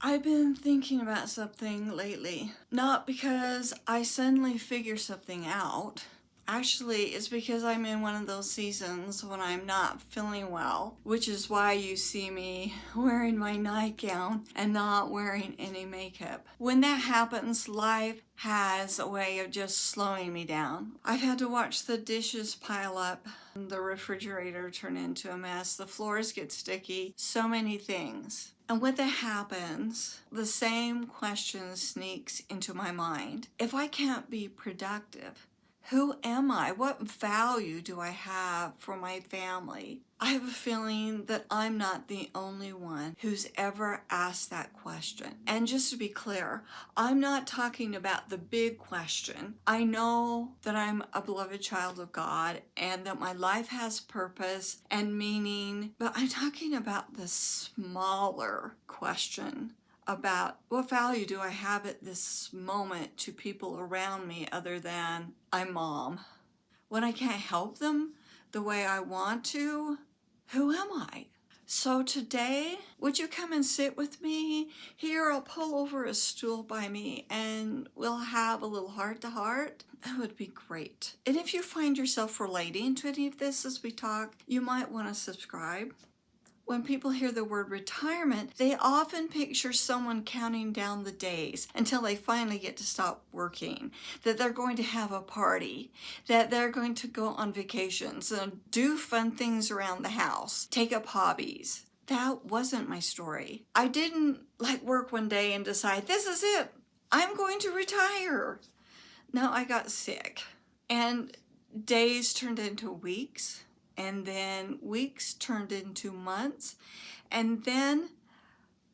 I've been thinking about something lately. Not because I suddenly figure something out. Actually, it's because I'm in one of those seasons when I'm not feeling well, which is why you see me wearing my nightgown and not wearing any makeup. When that happens, life has a way of just slowing me down. I've had to watch the dishes pile up, the refrigerator turn into a mess, the floors get sticky, so many things. And when that happens, the same question sneaks into my mind. If I can't be productive, who am I? What value do I have for my family? I have a feeling that I'm not the only one who's ever asked that question. And just to be clear, I'm not talking about the big question. I know that I'm a beloved child of God and that my life has purpose and meaning, but I'm talking about the smaller question about what value do I have at this moment to people around me other than I'm mom. When I can't help them the way I want to, who am I? So today, would you come and sit with me? Here, I'll pull over a stool by me and we'll have a little heart to heart. That would be great. And if you find yourself relating to any of this as we talk, you might want to subscribe. When people hear the word retirement, they often picture someone counting down the days until they finally get to stop working, that they're going to have a party, that they're going to go on vacations and do fun things around the house, take up hobbies. That wasn't my story. I didn't work one day and decide, this is it, I'm going to retire. No, I got sick and days turned into weeks. And then weeks turned into months. And then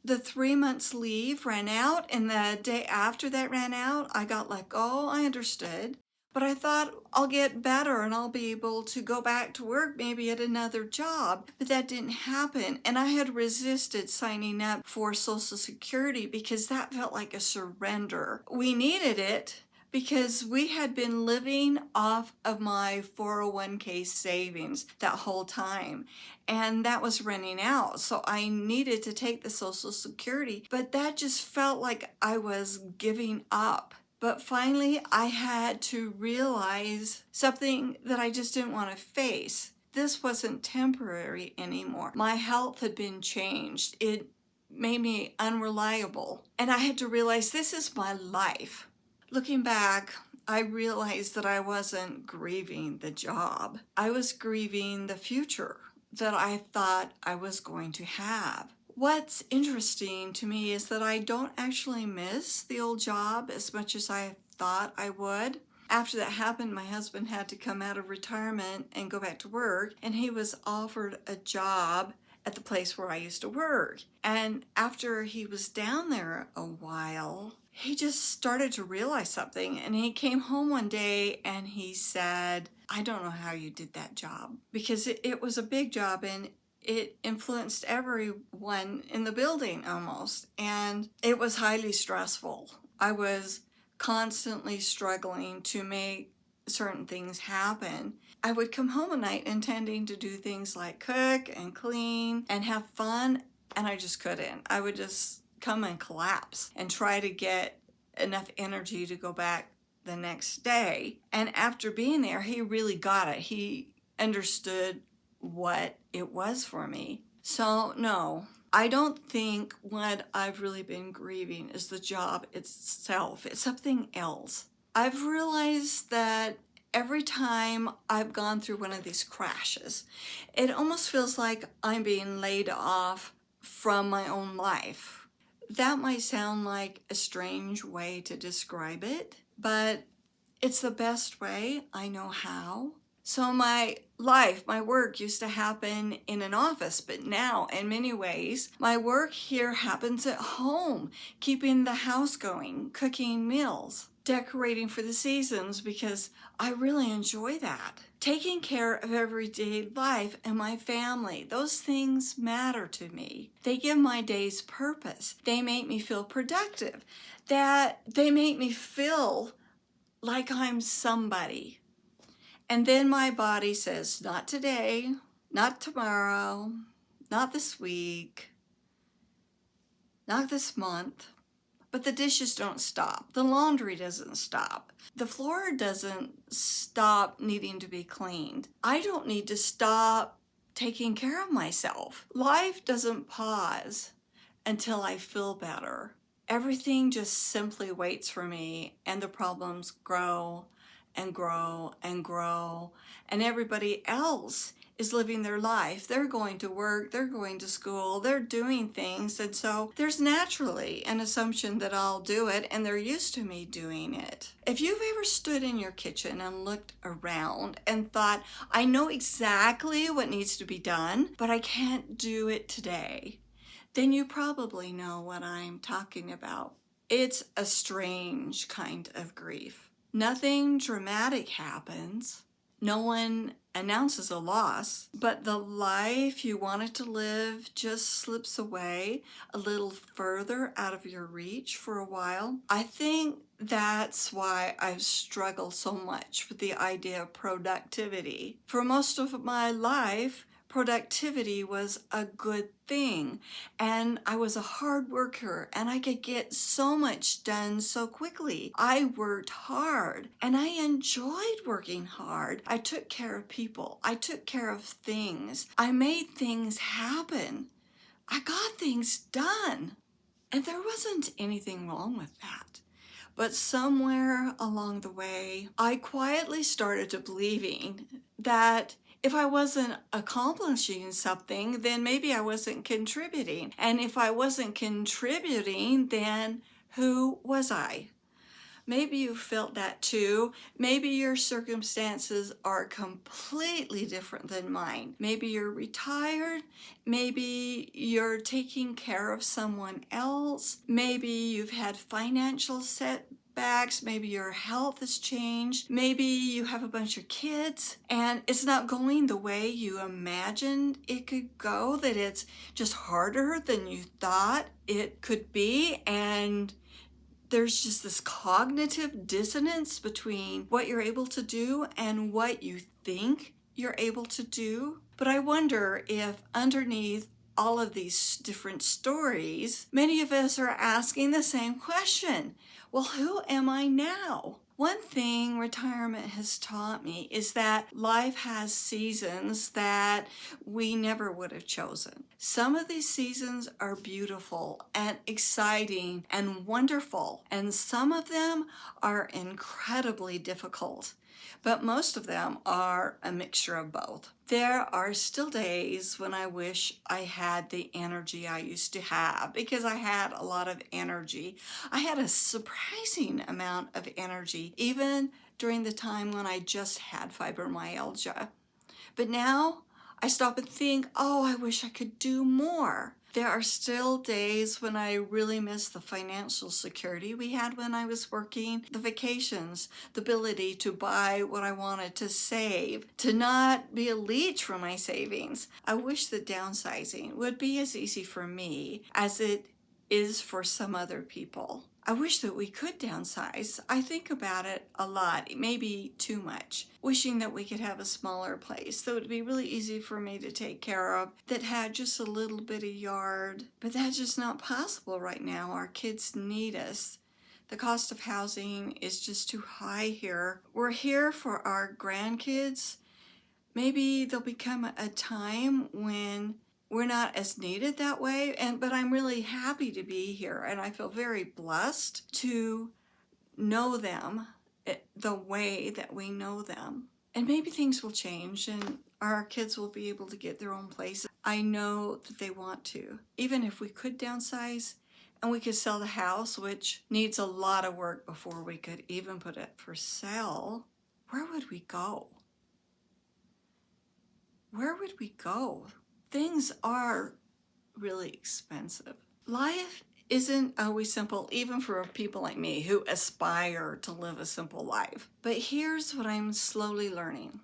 the 3 months leave ran out. And the day after that ran out, I got let go. I understood. But I thought I'll get better and I'll be able to go back to work maybe at another job. But that didn't happen. And I had resisted signing up for Social Security because that felt like a surrender. We needed it because we had been living off of my 401k savings that whole time, and that was running out. So I needed to take the Social Security, but that just felt like I was giving up. But finally, I had to realize something that I just didn't want to face. This wasn't temporary anymore. My health had been changed. It made me unreliable, and I had to realize this is my life. Looking back, I realized that I wasn't grieving the job. I was grieving the future that I thought I was going to have. What's interesting to me is that I don't actually miss the old job as much as I thought I would. After that happened, my husband had to come out of retirement and go back to work, and he was offered a job at the place where I used to work. And after he was down there a while, he just started to realize something. And he came home one day and he said, I don't know how you did that job, because it was a big job and it influenced everyone in the building almost. And it was highly stressful. I was constantly struggling to make certain things happen. I would come home at night intending to do things like cook and clean and have fun, and I just couldn't. I would just come and collapse and try to get enough energy to go back the next day. And after being there, he really got it. He understood what it was for me. So no, I don't think what I've really been grieving is the job itself. It's something else. I've realized that every time I've gone through one of these crashes, it almost feels like I'm being laid off from my own life. That might sound like a strange way to describe it, but it's the best way I know how. So my life, my work used to happen in an office, but now in many ways, my work here happens at home, keeping the house going, cooking meals, decorating for the seasons because I really enjoy that. Taking care of everyday life and my family, those things matter to me. They give my days purpose. They make me feel productive. That they make me feel like I'm somebody. And then my body says, not today, not tomorrow, not this week. not this month, but the dishes don't stop. The laundry doesn't stop. The floor doesn't stop needing to be cleaned. I don't need to stop taking care of myself. Life doesn't pause until I feel better. Everything just simply waits for me, and the problems grow and grow and grow, and everybody else is living their life. They're going to work, they're going to school, they're doing things, and so there's naturally an assumption that I'll do it, and they're used to me doing it. If you've ever stood in your kitchen and looked around and thought, I know exactly what needs to be done, but I can't do it today, then you probably know what I'm talking about. It's a strange kind of grief. Nothing dramatic happens. No one announces a loss, but the life you wanted to live just slips away a little further out of your reach for a while. I think that's why I've struggled so much with the idea of productivity. For most of my life, productivity was a good thing, and I was a hard worker, and I could get so much done so quickly. I worked hard, and I enjoyed working hard. I took care of people. I took care of things. I made things happen. I got things done, and there wasn't anything wrong with that. But somewhere along the way, I quietly started to believing that if I wasn't accomplishing something, then maybe I wasn't contributing. And if I wasn't contributing, then who was I? Maybe you felt that too. Maybe your circumstances are completely different than mine. Maybe you're retired. Maybe you're taking care of someone else. Maybe you've had financial setbacks. Maybe your health has changed. Maybe you have a bunch of kids and it's not going the way you imagined it could go, that it's just harder than you thought it could be, and there's just this cognitive dissonance between what you're able to do and what you think you're able to do. But I wonder if underneath all of these different stories, many of us are asking the same question. Well, who am I now? One thing retirement has taught me is that life has seasons that we never would have chosen. Some of these seasons are beautiful and exciting and wonderful, and some of them are incredibly difficult. But most of them are a mixture of both. There are still days when I wish I had the energy I used to have, because I had a lot of energy. I had a surprising amount of energy, even during the time when I just had fibromyalgia. But now I stop and think, oh, I wish I could do more. There are still days when I really miss the financial security we had when I was working, the vacations, the ability to buy what I wanted, to save, to not be a leech for my savings. I wish that downsizing would be as easy for me as it is for some other people. I wish that we could downsize. I think about it a lot, maybe too much. Wishing that we could have a smaller place that would be really easy for me to take care of, that had just a little bit of yard. But that's just not possible right now. Our kids need us. The cost of housing is just too high here. We're here for our grandkids. Maybe there'll become a time when we're not as needed that way, but I'm really happy to be here, and I feel very blessed to know them the way that we know them. And maybe things will change and our kids will be able to get their own place. I know that they want to. Even if we could downsize and we could sell the house, which needs a lot of work before we could even put it for sale, where would we go? Where would we go? Things are really expensive. Life isn't always simple, even for people like me who aspire to live a simple life. But here's what I'm slowly learning,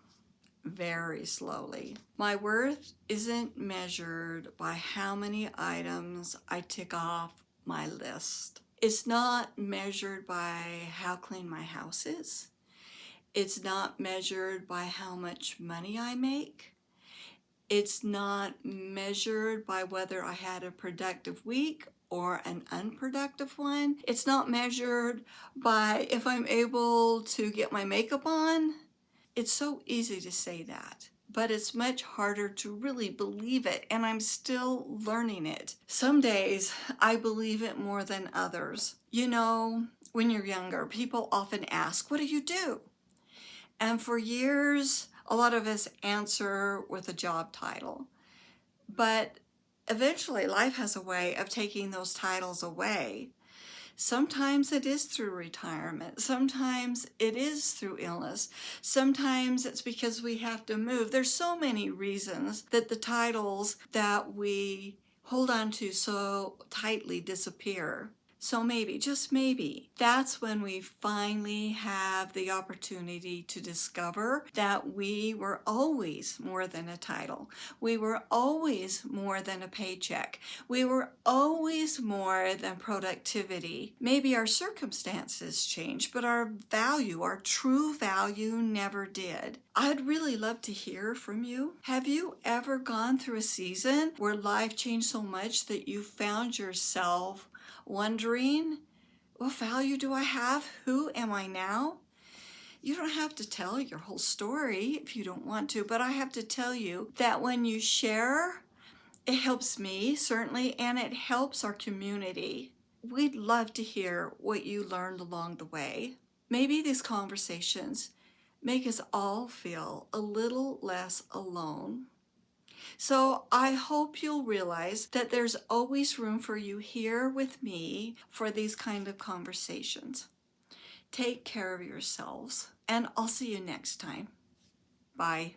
very slowly. My worth isn't measured by how many items I tick off my list. It's not measured by how clean my house is. It's not measured by how much money I make. It's not measured by whether I had a productive week or an unproductive one. It's not measured by if I'm able to get my makeup on. It's so easy to say that, but it's much harder to really believe it, and I'm still learning it. Some days I believe it more than others. You know, when you're younger, people often ask, "What do you do?" And for years, a lot of us answer with a job title. But eventually, life has a way of taking those titles away. Sometimes it is through retirement. Sometimes it is through illness. Sometimes it's because we have to move. There's so many reasons that the titles that we hold on to so tightly disappear. So maybe, just maybe, that's when we finally have the opportunity to discover that we were always more than a title. We were always more than a paycheck. We were always more than productivity. Maybe our circumstances changed, but our value, our true value, never did. I'd really love to hear from you. Have you ever gone through a season where life changed so much that you found yourself wondering, what value do I have? Who am I now? You don't have to tell your whole story if you don't want to, but I have to tell you that when you share, it helps me, certainly, and it helps our community. We'd love to hear what you learned along the way. Maybe these conversations make us all feel a little less alone. So I hope you'll realize that there's always room for you here with me for these kind of conversations. Take care of yourselves, and I'll see you next time. Bye.